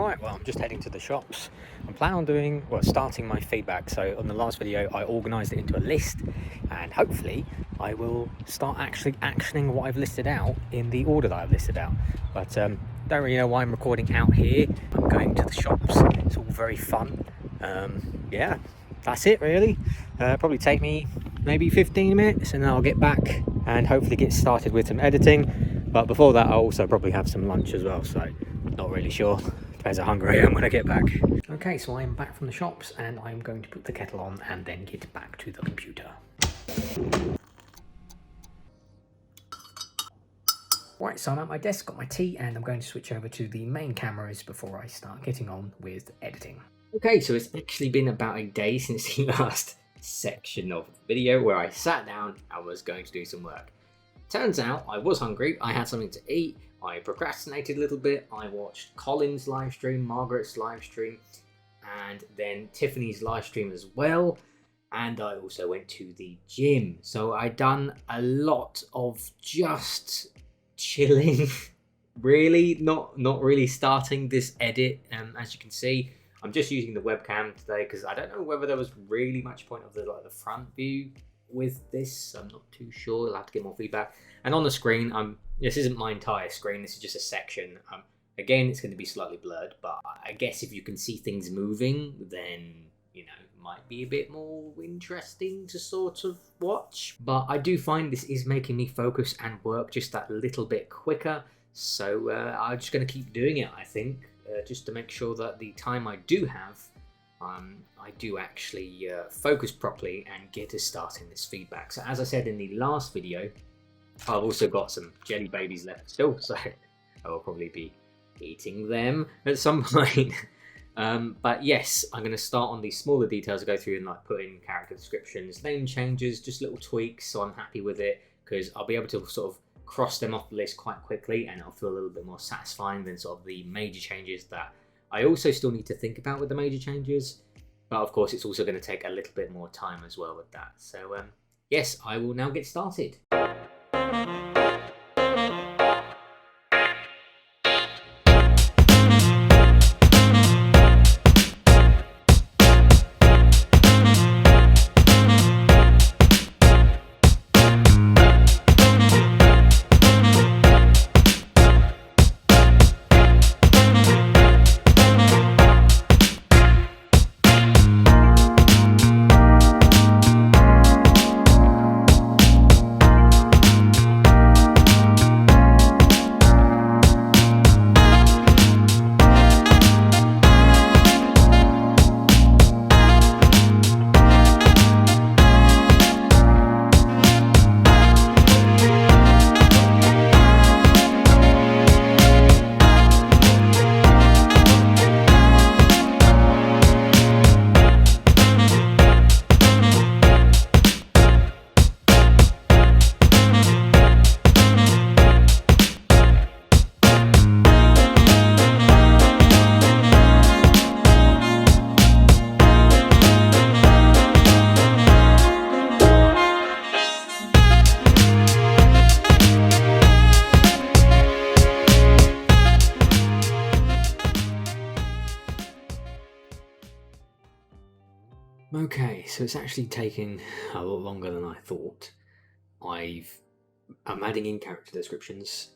Right, well, I'm just heading to the shops. I'm planning on starting my feedback. So on the last video, I organised it into a list, and hopefully I will start actually actioning what I've listed out in the order that I've listed out. But don't really know why I'm recording out here. I'm going to the shops. It's all very fun. Yeah, that's it really. Probably take me maybe 15 minutes and then I'll get back and hopefully get started with some editing. But before that, I'll also probably have some lunch as well, so not really sure. Depends how hungry I am when I get back. Okay, so I'm back from the shops and I'm going to put the kettle on and then get back to the computer. Right, so I'm at my desk, got my tea, and I'm going to switch over to the main cameras before I start getting on with editing. Okay, so it's actually been about a day since the last section of the video where I sat down and was going to do some work. Turns out I was hungry, I had something to eat, I procrastinated a little bit, I watched Colin's live stream, Margaret's live stream, and then Tiffany's live stream as well, and I also went to the gym. So I done a lot of just chilling, really, not really starting this edit. As you can see, I'm just using the webcam today because I don't know whether there was really much point of the front view with this. I'm not too sure. I'll have to get more feedback. And on the screen, this isn't my entire screen. This is just a section. Again, it's going to be slightly blurred, but I guess if you can see things moving, then you know it might be a bit more interesting to sort of watch. But I do find this is making me focus and work just that little bit quicker. So I'm just going to keep doing it, I think, just to make sure that the time I do have, I do actually focus properly and get us starting this feedback. So as I said in the last video, I've also got some jelly babies left still, so I will probably be eating them at some point. But yes, I'm going to start on the smaller details. I go through and put in character descriptions, name changes, just little tweaks, so I'm happy with it because I'll be able to sort of cross them off the list quite quickly and it'll feel a little bit more satisfying than sort of the major changes that I also still need to think about with the major changes. But of course, it's also going to take a little bit more time as well with that. So yes, I will now get started. Okay, so it's actually taking a lot longer than I thought. I'm adding in character descriptions.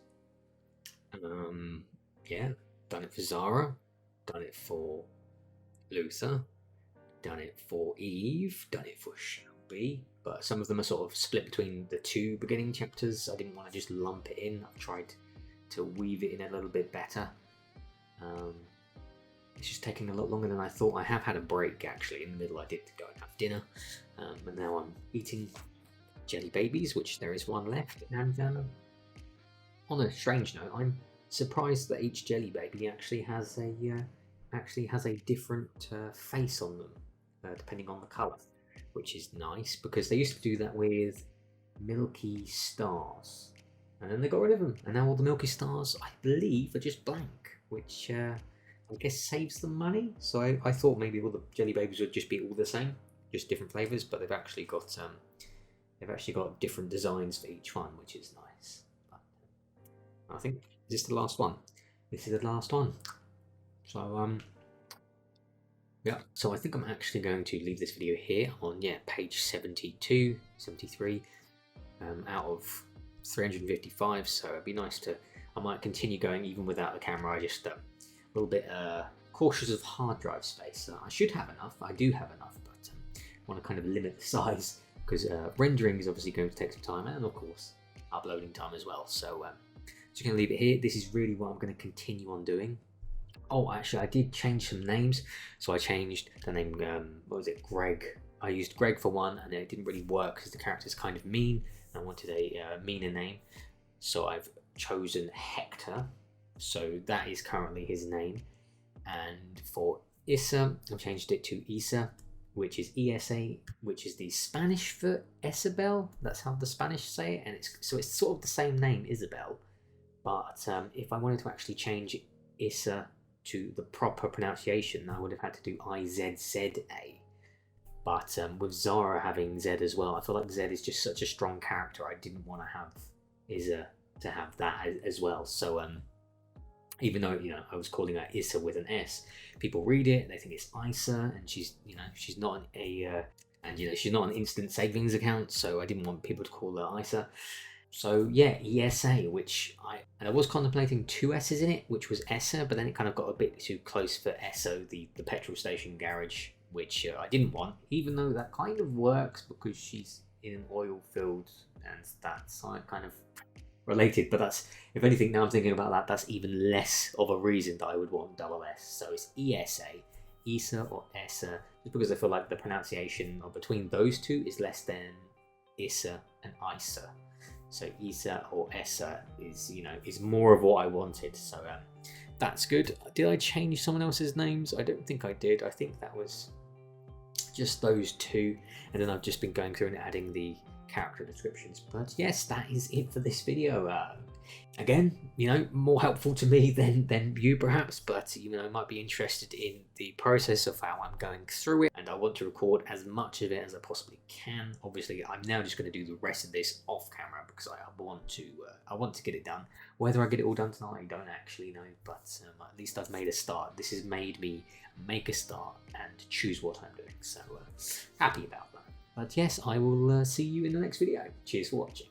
Yeah, done it for Zara, done it for Luther, done it for Eve, done it for Shelby, but some of them are sort of split between the two beginning chapters. I didn't want to just lump it in. I've tried to weave it in a little bit better. It's just taking a lot longer than I thought. I have had a break actually in the middle. I did go and have dinner, and now I'm eating jelly babies, which there is one left. And on a strange note, I'm surprised that each jelly baby actually has a different face on them, depending on the colour, which is nice because they used to do that with Milky Stars, and then they got rid of them, and now all the Milky Stars, I believe, are just blank, which I guess saves them money. So I thought maybe all the jelly babies would just be all the same, just different flavors, but they've actually got different designs for each one, which is nice. But I think this is the last one. This is the last one. So yeah, so I think I'm actually going to leave this video here on page 72, 73 out of 355. So it'd be nice to, I might continue going even without the camera. I just a little bit cautious of hard drive space. I should have enough, I do have enough, but I want to kind of limit the size because rendering is obviously going to take some time, and of course uploading time as well. So just going to leave it here. This is really what I'm going to continue on doing. Oh, actually, I did change some names. So I changed the name, what was it, Greg. I used Greg for one, and it didn't really work because the character's kind of mean. I wanted a meaner name. So I've chosen Hector. So that is currently his name. And for Issa, I've changed it to Isa, which is ESA, which is the Spanish for Isabel. That's how the Spanish say it. And it's sort of the same name, Isabel. But if I wanted to actually change Issa to the proper pronunciation, I would have had to do IZZA. But with Zara having Z as well, I feel like Z is just such a strong character. I didn't want to have Issa to have that as well. So even though I was calling her Issa with an S, people read it, they think it's Isa, and she's she's not she's not an instant savings account. So I didn't want people to call her Isa. So yeah, ESA, which I was contemplating 2 S's in it, which was Essa, but then it kind of got a bit too close for Esso, the petrol station garage, which I didn't want, even though that kind of works because she's in an oil field and that's kind of related. But that's, if anything, now I'm thinking about that, that's even less of a reason that I would want double S. So it's ESA, Issa or Essa, just because I feel like the pronunciation between those two is less than Issa and Isa. So Isa or Essa is more of what I wanted. So that's good. Did I change someone else's names? I don't think I did. I think that was just those 2. And then I've just been going through and adding the character descriptions. But yes, that is it for this video. Again, more helpful to me than you perhaps, but might be interested in the process of how I'm going through it, and I want to record as much of it as I possibly can. Obviously, I'm now just going to do the rest of this off camera because I want to get it done. Whether I get it all done tonight, I don't actually know, but at least I've made a start. This has made me make a start and choose what I'm doing, so happy about that. But yes, I will see you in the next video. Cheers for watching.